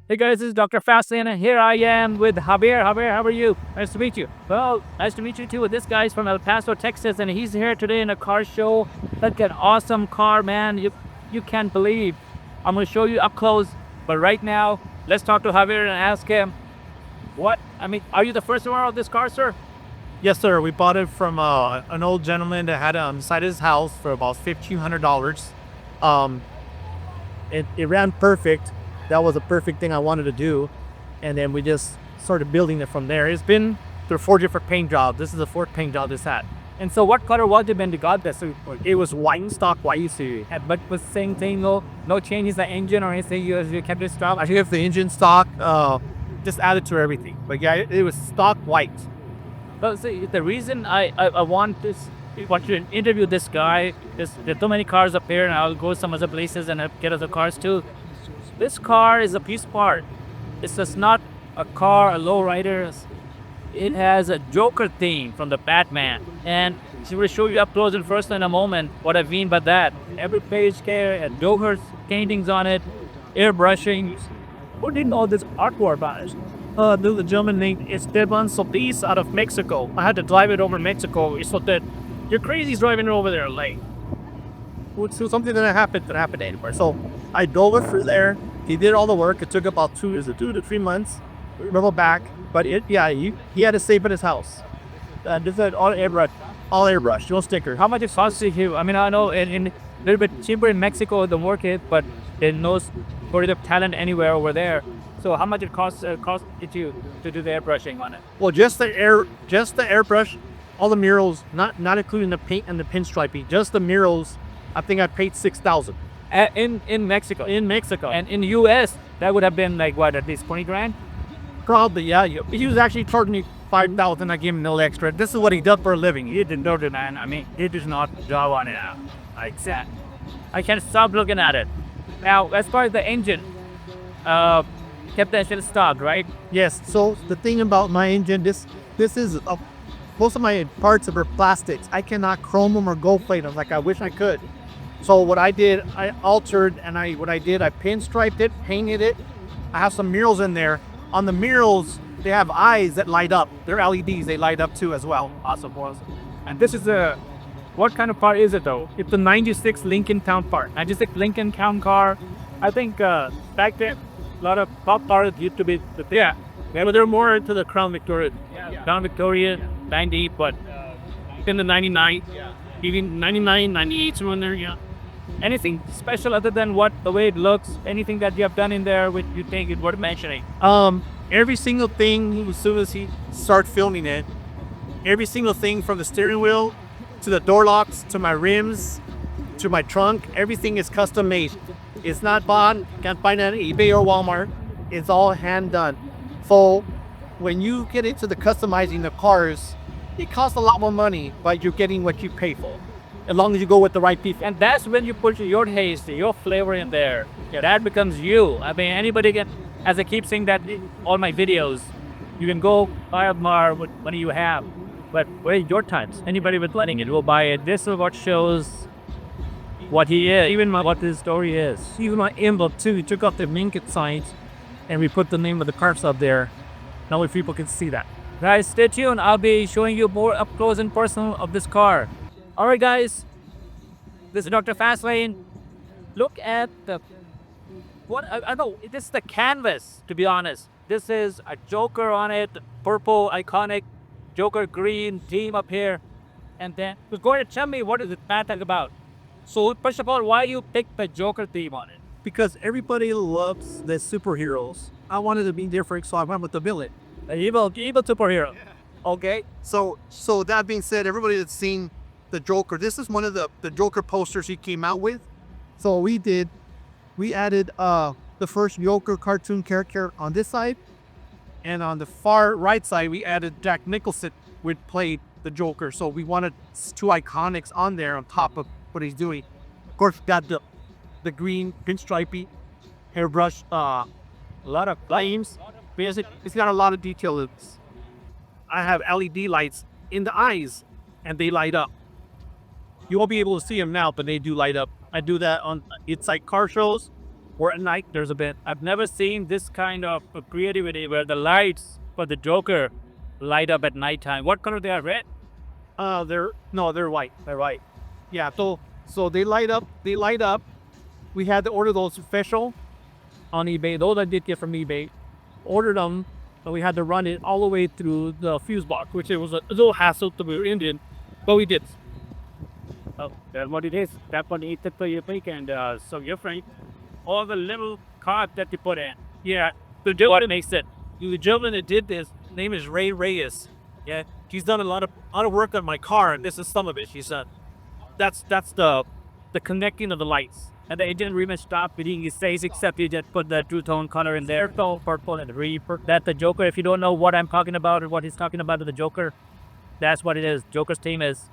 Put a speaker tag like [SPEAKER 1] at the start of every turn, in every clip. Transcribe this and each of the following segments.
[SPEAKER 1] Hey guys, this is Dr. Fastlane, and here I am with Javier. Javier, how are you? Nice to meet you. Well, nice to meet you too. This guy's from El Paso, Texas, and he's here today in a car show. Like an awesome car, man. You can't believe. I'm gonna show you up close. But right now, let's talk to Javier and ask him what. I mean, are you the first owner of this car, sir?
[SPEAKER 2] Yes, sir. We bought it from an old gentleman that had it on the side of his house for about $1,500. Um, it ran perfect. That was a perfect thing I wanted to do, and then we just started building it from there. It's been through 4 different paint jobs. This is the fourth paint job this had.
[SPEAKER 1] And so, what color was it when you got this?
[SPEAKER 2] It was white, stock white.
[SPEAKER 1] But was same thing, no changes the engine or anything. You kept it stock.
[SPEAKER 2] I have the engine stock, just added to everything. But yeah, it was stock white.
[SPEAKER 1] Well, see, the reason I want you to interview this guy is there's so many cars up here, and I'll go some other places and get other cars too. This car is a piece part. It's just not a car, a lowrider. It has a Joker theme from the Batman, and she will show you up close and first in a moment what I mean by that. Every page has Joker's paintings on it, airbrushing. Who did all this artwork on it?
[SPEAKER 2] There's a gentleman named Esteban Solis out of Mexico. I had to drive it over Mexico. So that you're crazy driving it over there, like. So something that happened anywhere. So I drove it through there. He did all the work. It took about 2 to 3 months. We drove back, but he had to save at his house. This is all airbrush, no sticker.
[SPEAKER 1] How much it costs you? I mean, I know in a little bit cheaper in Mexico the work is, but there's no sort of talent anywhere over there. So how much it costs it you to do the airbrushing on it?
[SPEAKER 2] Well, just the airbrush, all the murals, not including the paint and the pinstriping, just the murals. I think I paid $6,000
[SPEAKER 1] In Mexico.
[SPEAKER 2] in Mexico.
[SPEAKER 1] And in the U.S., that would have been like what, at least 20 grand?
[SPEAKER 2] Probably, yeah. He was actually charging me $5,000. I gave him no extra. This is what he does for a living.
[SPEAKER 1] He didn't know it, man. I mean, he does not job on it. Like that. I can't stop looking at it. Now, as far as the engine, kept that shit stock, right?
[SPEAKER 2] Yes. So the thing about my engine, this is most of my parts are plastics. I cannot chrome them or gold plate them like I wish I could. So what I did, I altered, and I pinstriped it, painted it. I have some murals in there. On the murals, they have eyes that light up. They're LEDs. They light up too as well.
[SPEAKER 1] Awesome. And this is what kind of car is it though?
[SPEAKER 2] It's the '96 Lincoln Towncar.
[SPEAKER 1] 96 Lincoln Towncar. I think back then, a lot of top cars used to be
[SPEAKER 2] But they're more into the Crown Victoria.
[SPEAKER 1] Crown Victoria, 90, but
[SPEAKER 2] In the '99, even '99, '98, somewhere in there, yeah.
[SPEAKER 1] anything special other than the way it looks? Anything that you have done in there which you think is worth mentioning?
[SPEAKER 2] Every single thing, as soon as he started filming it, every single thing from the steering wheel to the door locks to my rims to my trunk, everything is custom made. It's not bought, can't find it on eBay or Walmart. It's all hand done. So when you get into the customizing the cars, it costs a lot more money, but you're getting what you pay for, as long as you go with the right people.
[SPEAKER 1] And that's when you put your taste, your flavor in there. Yeah, that becomes you. I mean, anybody can, as I keep saying that in all my videos, you can go buy a car with money you have, but wait your times. Anybody with money it will buy it. This is what shows what he is, even what his story is.
[SPEAKER 2] Even my emblem too. We took off the Lincoln signs, and we put the name of the cars up there. Now if people can see that.
[SPEAKER 1] Guys, stay tuned. I'll be showing you more up close and personal of this car. All right, guys. This is Dr. Fastlane. Look at I know this is the canvas. To be honest, this is a Joker on it, purple iconic Joker green theme up here, and then who's going to tell me what is it talk about? So first of all, why you picked the Joker theme on it?
[SPEAKER 2] Because everybody loves the superheroes. I wanted to be different, so I went with the villain.
[SPEAKER 1] The evil superhero. Yeah. Okay.
[SPEAKER 2] So that being said, everybody that's seen the Joker, this is one of the Joker posters he came out with. So we added the first Joker cartoon character on this side, and on the far right side we added Jack Nicholson, which played the Joker. So we wanted two iconics on there on top of what he's doing. Of course, we got the green pinstripey hairbrush, a lot of flames. It's got a lot of detail. I have LED lights in the eyes, and they light up. You won't be able to see them now, but they do light up. I do that on inside car shows.
[SPEAKER 1] or at night there's a bit. I've never seen this kind of creativity where the lights for the Joker light up at nighttime. What color they are? Red?
[SPEAKER 2] They're white. They're white. Yeah. So they light up. They light up. We had to order those special on eBay. Those I did get from eBay. Ordered them, but we had to run it all the way through the fuse box, which it was a little hassle to be Indian, but we did.
[SPEAKER 1] Oh, that's what it is. That's what it took for your weekend. So your friend, all the little cards that you put in.
[SPEAKER 2] Yeah.
[SPEAKER 1] What makes it?
[SPEAKER 2] The gentleman that did this name is Ray Reyes. Yeah. He's done a lot of work on my car, and this is some of it. She said,
[SPEAKER 1] That's the connecting of the lights. And they didn't really stop reading his face, except he just put the two-tone color in there. Purple and that the Joker, if you don't know what I'm talking about or what he's talking about with the Joker, that's what it is. Joker's theme is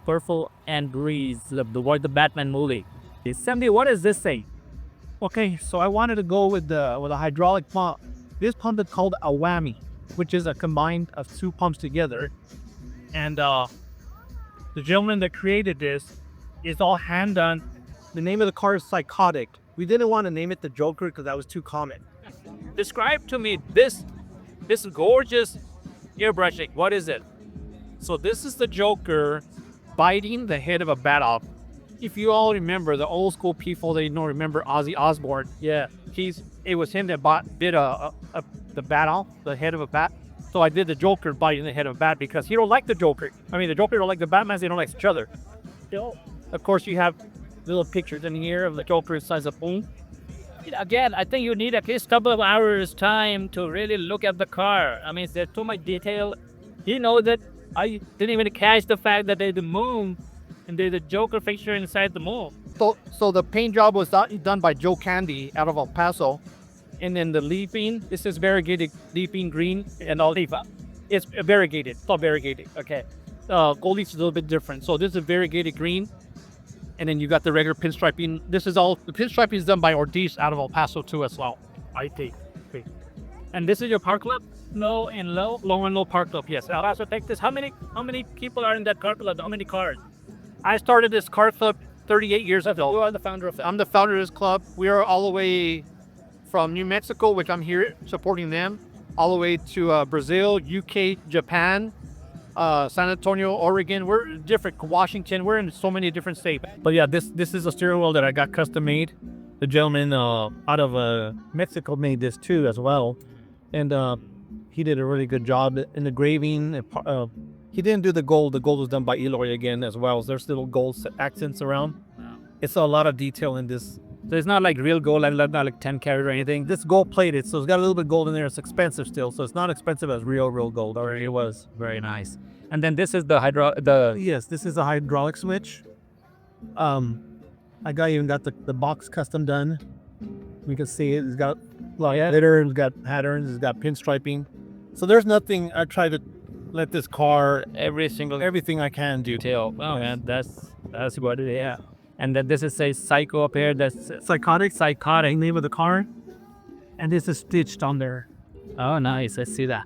[SPEAKER 1] purple and green, the Batman movie. 70, what does this say?
[SPEAKER 2] okay, so I wanted to go with a hydraulic pump. This pump is called a whammy, which is a combined of two pumps together. And the gentleman that created this is all hand done. The name of the car is Psychotic. We didn't want to name it the Joker because that was too common.
[SPEAKER 1] Describe to me this gorgeous airbrushing. What is it?
[SPEAKER 2] So this is the Joker biting the head of a bat off. If you all remember, the old school people, they don't remember Ozzy Osbourne.
[SPEAKER 1] Yeah.
[SPEAKER 2] It was him that bit the bat off, the head of a bat. So I did the Joker biting the head of a bat because he don't like the Joker. I mean, the Joker don't like the Batman, they don't like each other. Still, of course, you have little pictures in here of the Joker inside the boom.
[SPEAKER 1] Again, I think you need at least a couple of hours time to really look at the car. I mean, there's too much detail. You know that I didn't even catch the fact that there's the moon and there's a Joker fixture inside the moon.
[SPEAKER 2] So the paint job was done by Joe Candy out of El Paso. And then the leafing, this is variegated leafing green and all leaf. It's variegated, it's all variegated, okay. Gold leaf is a little bit different. So this is variegated green. And then you got the regular pinstriping. The pinstriping is done by Ortiz out of El Paso too as well.
[SPEAKER 1] I see. And this is your car club? Low and low?
[SPEAKER 2] Low and low park club, yes.
[SPEAKER 1] El Paso, Texas. How many people are in that car club? How many cars?
[SPEAKER 2] I started this car club 38 years ago.
[SPEAKER 1] You are the founder of it.
[SPEAKER 2] I'm the founder of this club. We are all the way from New Mexico, which I'm here supporting them, all the way to Brazil, UK, Japan, San Antonio, Oregon. We're different. Washington. We're in so many different states. But yeah, this is a steering wheel that I got custom made. The gentleman out of Mexico made this too as well, and he did a really good job in the engraving. He didn't do the gold. The gold was done by Eloy again as well. So there's little gold accents around.
[SPEAKER 1] Wow.
[SPEAKER 2] It's a lot of detail in this.
[SPEAKER 1] So it's not like real gold, not like 10 carat or anything.
[SPEAKER 2] This gold plated, so it's got a little bit of gold in there. It's expensive still, so it's not expensive as real gold. Or it was.
[SPEAKER 1] Very nice. And then this is the
[SPEAKER 2] Yes, this is a hydraulic switch. I even got the box custom done. You can see it. It's got glitter, it's got patterns, it's got pinstriping. So there's nothing. I try to let this car everything I can do.
[SPEAKER 1] detail. Oh man, that's what it is. Yeah. And then this is a Psycho up here. That's
[SPEAKER 2] Psychotic name of the car, and this is stitched on there.
[SPEAKER 1] Oh, nice. I see that.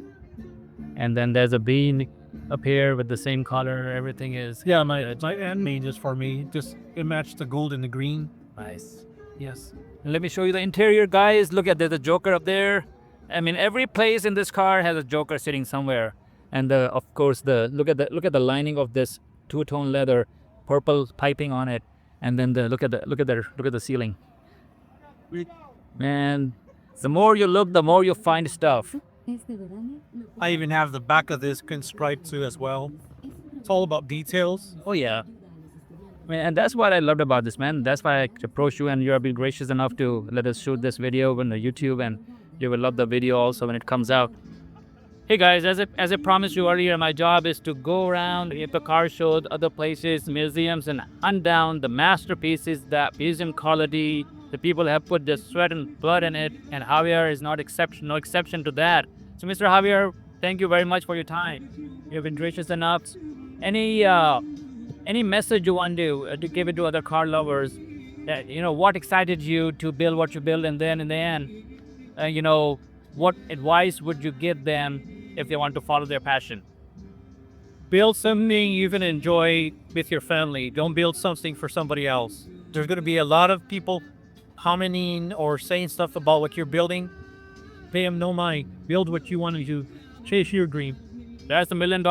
[SPEAKER 1] And then there's a bean up here with the same color. Everything is
[SPEAKER 2] My end made just for me. Just it matched the gold and the green.
[SPEAKER 1] nice.
[SPEAKER 2] Yes.
[SPEAKER 1] And let me show you the interior, guys. Look at there's a Joker up there. I mean, every place in this car has a Joker sitting somewhere. And of course, look at the lining of this two-tone leather, purple piping on it. And then look at the ceiling. Man, the more you look, the more you find stuff.
[SPEAKER 2] I even have the back of this pinstripe too as well. It's all about details.
[SPEAKER 1] Oh yeah. Man, and that's what I loved about this, man. That's why I approached you, and you have been gracious enough to let us shoot this video on the YouTube, and you will love the video also when it comes out. Hey guys, as I promised you earlier, my job is to go around the car shows, other places, museums, and hunt down the masterpieces, that museum quality. The people have put their sweat and blood in it, and Javier is no exception to that. So, Mr. Javier, thank you very much for your time. You've been gracious enough. Any message you want to give it to other car lovers? That what excited you to build what you build, and then in the end, what advice would you give them if they want to follow their passion?
[SPEAKER 2] Build something you can enjoy with your family. Don't build something for somebody else. There's going to be a lot of people
[SPEAKER 3] commenting or saying stuff about what you're building, pay them no mind. Build what you want to do. Chase your dream.
[SPEAKER 1] That's $1 million,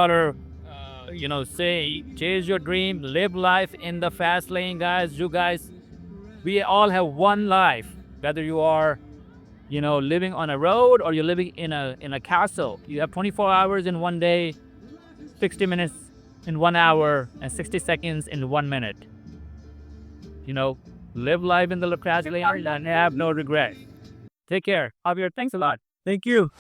[SPEAKER 1] say, chase your dream, live life in the fast lane, guys. You guys, we all have one life, whether you are, living on a road or you're living in a castle. You have 24 hours in one day, 60 minutes in 1 hour, and 60 seconds in 1 minute. Live life in the fast lane and have no regret. Take care. Javier, thanks a lot.
[SPEAKER 3] Thank you.